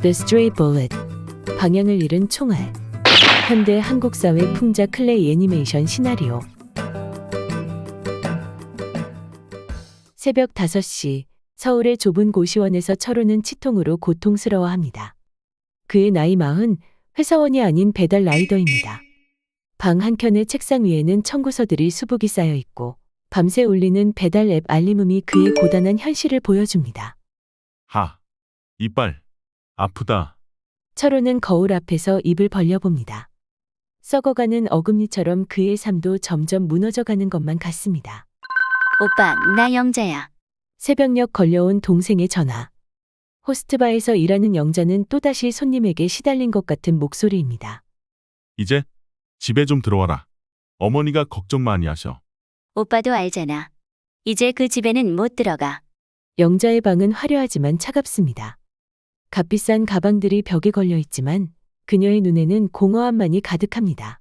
The Stray Bullet, 방향을 잃은 총알. 현대 한국 사회 풍자 클레이 애니메이션 시나리오. 새벽 5시, 서울의 좁은 고시원에서 철호는 치통으로 고통스러워합니다. 그의 나이 40, 회사원이 아닌 배달 라이더입니다. 방 한켠의 책상 위에는 청구서들이 수북이 쌓여 있고 밤새 울리는 배달 앱 알림음이 그의 고단한 현실을 보여줍니다. 하, 이빨, 아프다. 철호는 거울 앞에서 입을 벌려봅니다. 썩어가는 어금니처럼 그의 삶도 점점 무너져가는 것만 같습니다. 오빠, 나 영자야. 새벽녘 걸려온 동생의 전화. 호스트바에서 일하는 영자는 또다시 손님에게 시달린 것 같은 목소리입니다. 이제 집에 좀 들어와라. 어머니가 걱정 많이 하셔. 오빠도 알잖아. 이제 그 집에는 못 들어가. 영자의 방은 화려하지만 차갑습니다. 값비싼 가방들이 벽에 걸려 있지만 그녀의 눈에는 공허함만이 가득합니다.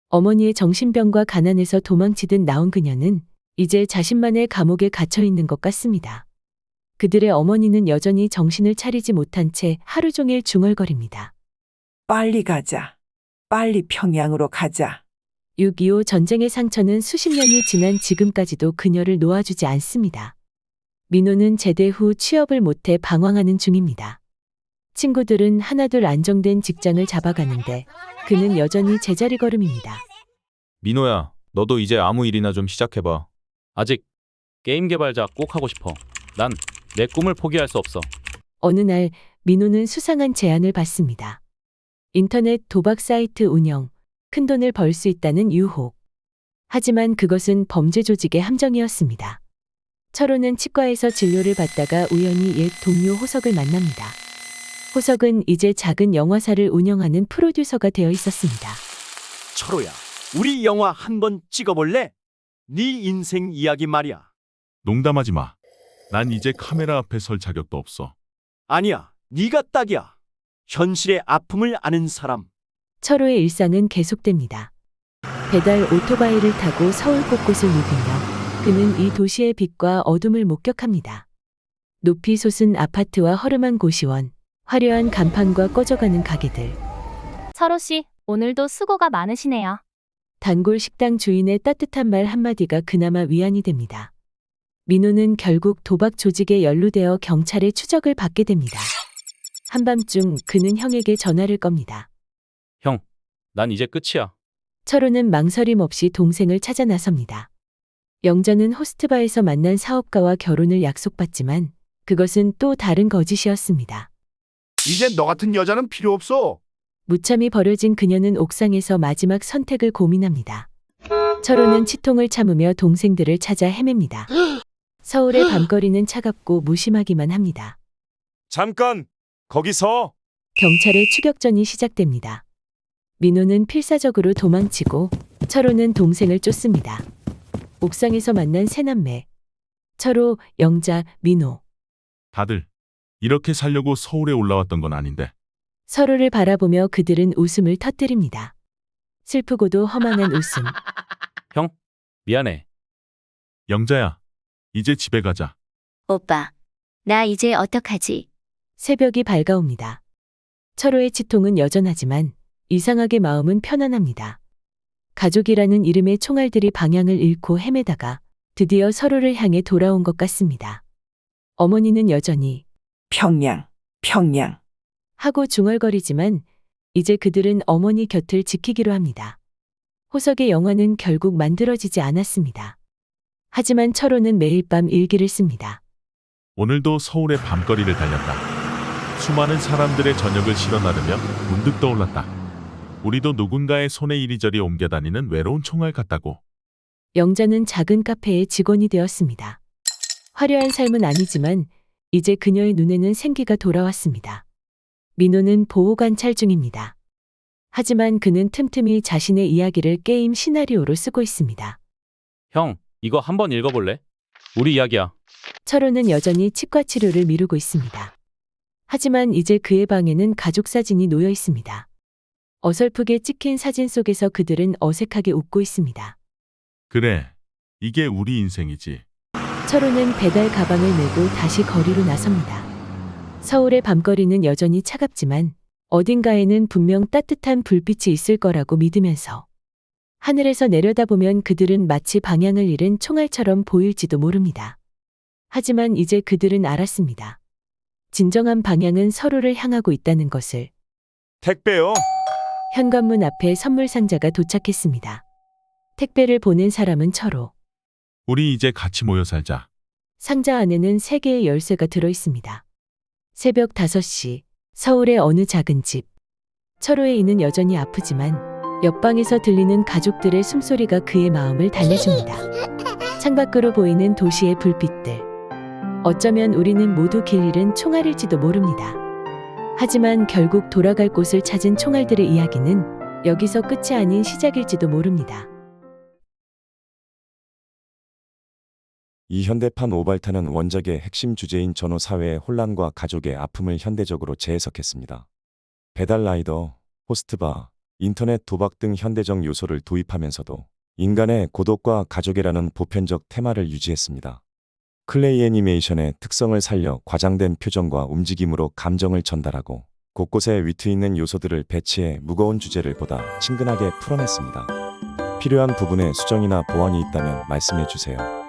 어머니의 정신병과 가난에서 도망치듯 나온 그녀는 이제 자신만의 감옥에 갇혀 있는 것 같습니다. 그들의 어머니는 여전히 정신을 차리지 못한 채 하루 종일 중얼거립니다. 빨리 가자. 빨리 평양으로 가자. 6.25 전쟁의 상처는 수십 년이 지난 지금까지도 그녀를 놓아주지 않습니다. 민호는 제대 후 취업을 못해 방황하는 중입니다. 친구들은 하나둘 안정된 직장을 잡아가는데 그는 여전히 제자리 걸음입니다. 민호야, 너도 이제 아무 일이나 좀 시작해봐. 아직 게임 개발자 꼭 하고 싶어. 난 내 꿈을 포기할 수 없어. 어느 날 민호는 수상한 제안을 받습니다. 인터넷 도박 사이트 운영, 큰돈을 벌 수 있다는 유혹. 하지만 그것은 범죄 조직의 함정이었습니다. 철호는 치과에서 진료를 받다가 우연히 옛 동료 호석을 만납니다. 호석은 이제 작은 영화사를 운영하는 프로듀서가 되어 있었습니다. 철호야, 우리 영화 한번 찍어볼래? 네 인생 이야기 말이야. 농담하지 마. 난 이제 카메라 앞에 설 자격도 없어. 아니야, 네가 딱이야. 현실의 아픔을 아는 사람. 철호의 일상은 계속됩니다. 배달 오토바이를 타고 서울 곳곳을 누비며 그는 이 도시의 빛과 어둠을 목격합니다. 높이 솟은 아파트와 허름한 고시원, 화려한 간판과 꺼져가는 가게들. 철호 씨, 오늘도 수고가 많으시네요. 단골 식당 주인의 따뜻한 말 한마디가 그나마 위안이 됩니다. 민호는 결국 도박 조직에 연루되어 경찰의 추적을 받게 됩니다. 한밤중 그는 형에게 전화를 겁니다. 형, 난 이제 끝이야. 철호는 망설임 없이 동생을 찾아 나섭니다. 영자는 호스트바에서 만난 사업가와 결혼을 약속받지만 그것은 또 다른 거짓이었습니다. 이제 너 같은 여자는 필요 없어. 무참히 버려진 그녀는 옥상에서 마지막 선택을 고민합니다. 철호는 치통을 참으며 동생들을 찾아 헤맵니다. 서울의 밤거리는 차갑고 무심하기만 합니다. 잠깐, 거기서. 경찰의 추격전이 시작됩니다. 민호는 필사적으로 도망치고 철호는 동생을 쫓습니다. 옥상에서 만난 세 남매. 철호, 영자, 민호. 다들 이렇게 살려고 서울에 올라왔던 건 아닌데. 서로를 바라보며 그들은 웃음을 터뜨립니다. 슬프고도 허망한 웃음. 형, 미안해. 영자야, 이제 집에 가자. 오빠, 나 이제 어떡하지? 새벽이 밝아옵니다. 철호의 치통은 여전하지만 이상하게 마음은 편안합니다. 가족이라는 이름의 총알들이 방향을 잃고 헤매다가 드디어 서로를 향해 돌아온 것 같습니다. 어머니는 여전히 평양, 평양. 하고 중얼거리지만 이제 그들은 어머니 곁을 지키기로 합니다. 호석의 영화는 결국 만들어지지 않았습니다. 하지만 철호는 매일 밤 일기를 씁니다. 오늘도 서울의 밤거리를 달렸다. 수많은 사람들의 저녁을 실어 나르며 문득 떠올랐다. 우리도 누군가의 손에 이리저리 옮겨 다니는 외로운 총알 같다고. 영자는 작은 카페의 직원이 되었습니다. 화려한 삶은 아니지만 이제 그녀의 눈에는 생기가 돌아왔습니다. 민호는 보호 관찰 중입니다. 하지만 그는 틈틈이 자신의 이야기를 게임 시나리오로 쓰고 있습니다. 형, 이거 한번 읽어볼래? 우리 이야기야. 철호는 여전히 치과 치료를 미루고 있습니다. 하지만 이제 그의 방에는 가족 사진이 놓여 있습니다. 어설프게 찍힌 사진 속에서 그들은 어색하게 웃고 있습니다. 그래, 이게 우리 인생이지. 철호는 배달 가방을 메고 다시 거리로 나섭니다. 서울의 밤거리는 여전히 차갑지만 어딘가에는 분명 따뜻한 불빛이 있을 거라고 믿으면서 하늘에서 내려다보면 그들은 마치 방향을 잃은 총알처럼 보일지도 모릅니다. 하지만 이제 그들은 알았습니다. 진정한 방향은 서로를 향하고 있다는 것을. 택배요. 현관문 앞에 선물 상자가 도착했습니다. 택배를 보낸 사람은 철호. 우리 이제 같이 모여 살자. 상자 안에는 3개의 열쇠가 들어 있습니다. 새벽 5시, 서울의 어느 작은 집. 철호의 이는 여전히 아프지만 옆방에서 들리는 가족들의 숨소리가 그의 마음을 달래줍니다. 창밖으로 보이는 도시의 불빛들. 어쩌면 우리는 모두 길 잃은 총알일지도 모릅니다. 하지만 결국 돌아갈 곳을 찾은 총알들의 이야기는 여기서 끝이 아닌 시작일지도 모릅니다. 이 현대판 오발탄은 원작의 핵심 주제인 전후 사회의 혼란과 가족의 아픔을 현대적으로 재해석했습니다. 배달라이더, 호스트바, 인터넷 도박 등 현대적 요소를 도입하면서도 인간의 고독과 가족이라는 보편적 테마를 유지했습니다. 클레이 애니메이션의 특성을 살려 과장된 표정과 움직임으로 감정을 전달하고 곳곳에 위트 있는 요소들을 배치해 무거운 주제를 보다 친근하게 풀어냈습니다. 필요한 부분에 수정이나 보완이 있다면 말씀해 주세요.